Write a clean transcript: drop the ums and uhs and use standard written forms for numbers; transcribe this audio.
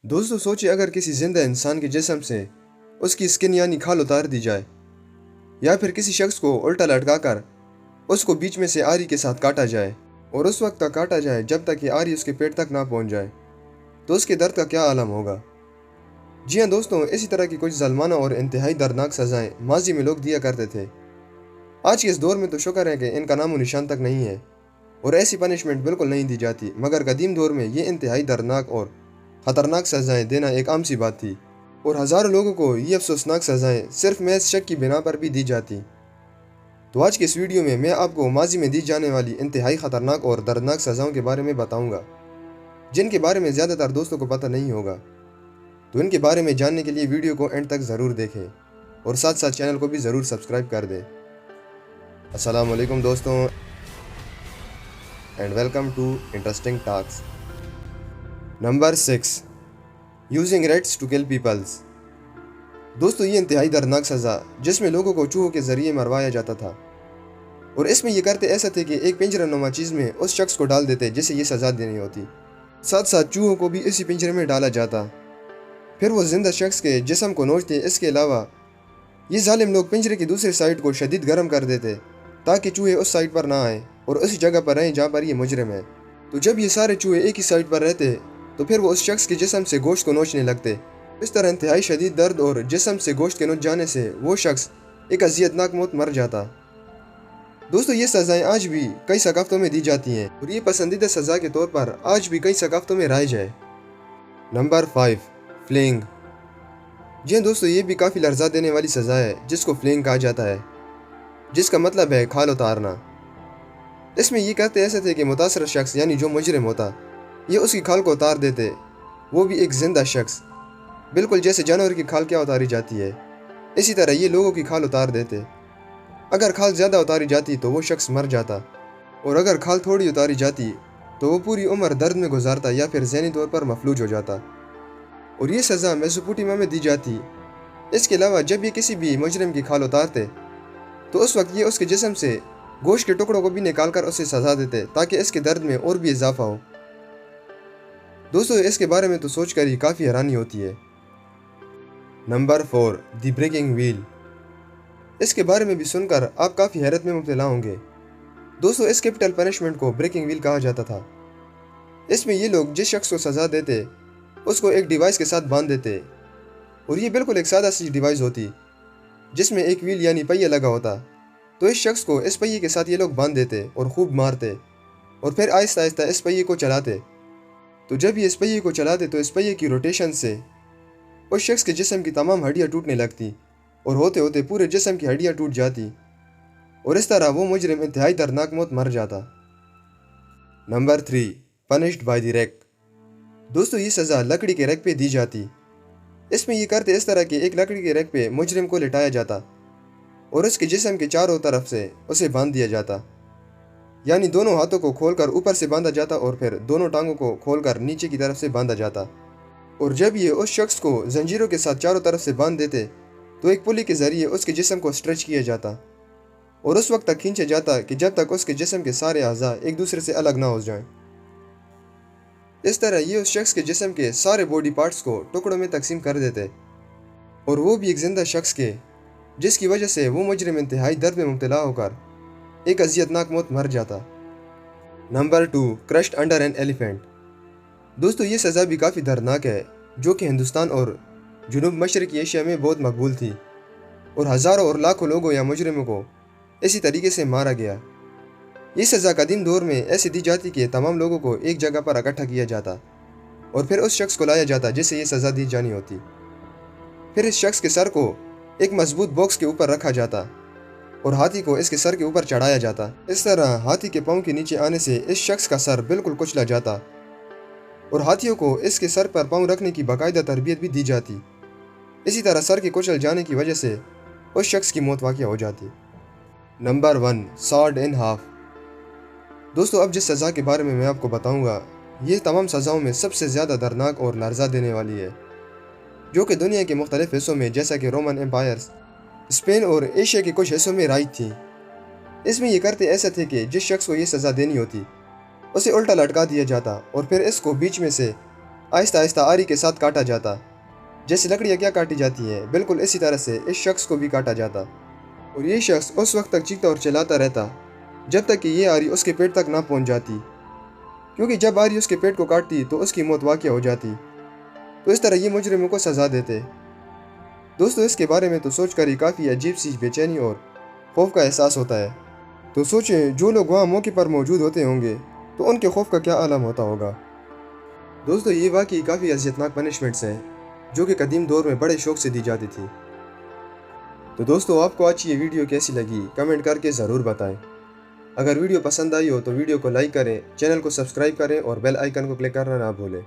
दोस्तों सोचिए, अगर किसी जिंदा इंसान के जिस्म से उसकी स्किन यानी खाल उतार दी जाए, या फिर किसी शख्स को उल्टा लटकाकर उसको बीच में से आरी के साथ काटा जाए और उस वक्त तक काटा जाए जब तक कि आरी उसके पेट तक ना पहुंच जाए, तो उसके दर्द का क्या आलम होगा। जी हाँ दोस्तों, इसी तरह की कुछ ज़ालिमाना और इंतहाई दर्दनाक सज़ाएं माजी में लोग दिया करते थे। आज के इस दौर में तो शुक्र है कि इनका नामो निशान तक नहीं है और ऐसी पनिशमेंट बिल्कुल नहीं दी जाती, मगर कदीम दौर में ये इंतहाई दर्दनाक और ख़तरनाक सज़ाएं देना एक आम सी बात थी और हज़ारों लोगों को ये अफसोसनाक सज़ाएं सिर्फ महज शक की बिना पर भी दी जाती। तो आज के इस वीडियो में मैं आपको माजी में दी जाने वाली इंतहाई ख़तरनाक और दर्दनाक सज़ाओं के बारे में बताऊंगा, जिनके बारे में ज़्यादातर दोस्तों को पता नहीं होगा। तो इनके बारे में जानने के लिए वीडियो को एंड तक ज़रूर देखें और साथ साथ चैनल को भी ज़रूर सब्सक्राइब कर दें। अस्सलाम वालेकुम दोस्तों, and welcome to interesting talks. Number 6, using rats to kill peoples. दोस्तों, ये इंतहाई दर्दनाक सज़ा जिसमें लोगों को चूहों के ज़रिए मरवाया जाता था, और इसमें ये करते ऐसा थे कि एक पिंजरा नुमा चीज़ में उस शख्स को डाल देते जिसे ये सज़ा देनी होती। साथ साथ चूहों को भी इसी पिंजरे में डाला जाता, फिर वो जिंदा शख्स के जिस्म को नोचते। इसके अलावा ये जालिम लोग पिंजरे की दूसरी साइड को शदीद गर्म कर देते ताकि चूहे उस साइड पर ना आए और उसी जगह पर रहें जहाँ पर ये मुजरिम है। तो जब ये सारे चूहे एक ही साइड पर रहते तो फिर वो उस शख्स के जिस्म से गोश्त को नोचने लगते। इस तरह इंतहाई शदीद दर्द और जिस्म से गोश्त के नोच जाने से वो शख्स एक अजियतनाक मौत मर जाता। दोस्तों, ये सज़ाएं आज भी कई सकाफ़तों में दी जाती हैं और ये पसंदीदा सज़ा के तौर पर आज भी कई सकाफ़तों में राइज है। Number 5, flaying. जी हाँ दोस्तों, ये भी काफ़ी लर्जा देने वाली सज़ा है जिसको फ्लेइंग कहा जाता है, जिसका मतलब है खाल उतारना। इसमें ये कहते ऐसे थे कि मुतासर शख्स यानी जो मुजरिम होता ये उसकी खाल को उतार देते, वो भी एक जिंदा शख्स। बिल्कुल जैसे जानवर की खाल क्या उतारी जाती है, इसी तरह ये लोगों की खाल उतार देते। अगर खाल ज़्यादा उतारी जाती तो वो शख्स मर जाता, और अगर खाल थोड़ी उतारी जाती तो वो पूरी उम्र दर्द में गुजारता या फिर ज़हनी तौर पर मफलूज हो जाता। और ये सज़ा मेसोपोटामिया में दी जाती। इसके अलावा जब ये किसी भी मुजरिम की खाल उतारते तो उस वक्त ये उसके जिस्म से गोश्त के टुकड़ों को भी निकाल कर उसे सजा देते ताकि इसके दर्द में और भी इजाफा हो। दोस्तों, इसके बारे में तो सोच कर ही काफ़ी हैरानी होती है। Number 4, the breaking wheel. इसके बारे में भी सुनकर आप काफ़ी हैरत में मुब्तला होंगे। दोस्तों, इस कैपिटल पनिशमेंट को ब्रेकिंग व्हील कहा जाता था। इसमें ये लोग जिस शख्स को सज़ा देते उसको एक डिवाइस के साथ बांध देते, और ये बिल्कुल एक सादा सी डिवाइस होती जिसमें एक व्हील यानी पहिया लगा होता। तो इस शख्स को इस पहिए के साथ ये लोग बांध देते और खूब मारते और फिर आहिस्ता आहिस्ता इस पहिए को चलाते। तो जब ये इस पहिए को चलाते तो इस पहिए की रोटेशन से उस शख्स के जिस्म की तमाम हड्डियाँ टूटने लगती और होते होते पूरे जिस्म की हड्डियाँ टूट जाती, और इस तरह वो मुजरिम इंतहाई दर्दनाक मौत मर जाता। Number 3, punished by the rack. दोस्तों, ये सज़ा लकड़ी के रैक पे दी जाती। इसमें ये करते इस तरह कि एक लकड़ी के रैक पे मुजरिम को लिटाया जाता और उसके जिस्म के चारों तरफ से उसे बांध दिया जाता, यानी दोनों हाथों को खोलकर ऊपर से बांधा जाता और फिर दोनों टांगों को खोलकर नीचे की तरफ से बांधा जाता। और जब ये उस शख्स को जंजीरों के साथ चारों तरफ से बांध देते तो एक पुली के ज़रिए उसके जिस्म को स्ट्रेच किया जाता और उस वक्त तक खींचा जाता कि जब तक उसके जिस्म के सारे अज़ा एक दूसरे से अलग ना हो जाएं। इस तरह ये उस शख्स के जिस्म के सारे बॉडी पार्ट्स को टुकड़ों में तकसीम कर देते, और वो भी एक जिंदा शख्स के, जिसकी वजह से वो मुजरिम इंतहाई दर्द में मुब्तला होकर एक अजियतनाक मौत मर जाता। Number 2, crushed under an elephant. दोस्तों, ये सज़ा भी काफ़ी दर्दनाक है, जो कि हिंदुस्तान और जुनूब मशरक़ी एशिया में बहुत मकबूल थी, और हज़ारों और लाखों लोगों या मुजरिमों को इसी तरीके से मारा गया। ये सज़ा कदीम दौर में ऐसी दी जाती कि तमाम लोगों को एक जगह पर इकट्ठा किया जाता और फिर उस शख्स को लाया जाता जिसे ये सज़ा दी जानी होती। फिर इस शख्स के सर को एक मजबूत बॉक्स के ऊपर रखा जाता और हाथी को इसके सर के ऊपर चढ़ाया जाता। इस तरह हाथी के पाँव के नीचे आने से इस शख्स का सर बिल्कुल कुचला जाता, और हाथियों को इसके सर पर पाँव रखने की बाकायदा तरबियत भी दी जाती। इसी तरह सर के कुचल जाने की वजह से उस शख्स की मौत वाक़या हो जाती। Number 1, sawed in half. दोस्तों, अब जिस सज़ा के बारे में मैं आपको बताऊंगा ये तमाम सज़ाओं में सबसे ज़्यादा दर्दनाक और लर्जा देने वाली है, जो कि दुनिया के मुख्तलिफ हिस्सों में जैसा कि रोमन एम्पायर्स, स्पेन और एशिया के कुछ हिस्सों में राइज थी। इसमें ये करते ऐसे थे कि जिस शख्स को ये सज़ा देनी होती उसे उल्टा लटका दिया जाता और फिर इसको बीच में से آہستہ آہستہ آری کے ساتھ کاٹا جاتا۔ جیسے لکڑیاں کیا کاٹی جاتی ہیں، بالکل اسی طرح سے اس شخص کو بھی کاٹا جاتا، اور یہ شخص اس وقت تک چیختا اور چلاتا رہتا جب تک کہ یہ آری اس کے پیٹ تک نہ پہنچ جاتی، کیونکہ جب آری اس کے پیٹ کو کاٹتی تو اس کی موت واقع ہو جاتی۔ تو اس طرح یہ مجرموں کو سزا دیتے۔ دوستو اس کے بارے میں تو سوچ کر ہی کافی عجیب سی بے چینی اور خوف کا احساس ہوتا ہے۔ تو سوچیں جو لوگ وہاں موقع پر موجود ہوتے ہوں گے تو ان کے خوف کا کیا عالم ہوتا ہوگا۔ دوستو یہ واقعی کافی اذیتناک پنشمنٹس ہیں جو کہ قدیم دور میں بڑے شوق سے دی جاتی تھی۔ تو دوستو آپ کو آج یہ ویڈیو کیسی لگی کمنٹ کر کے ضرور بتائیں۔ اگر ویڈیو پسند آئی ہو تو ویڈیو کو لائک کریں، چینل کو سبسکرائب کریں اور بیل آئیکن کو کلک کرنا نہ بھولیں۔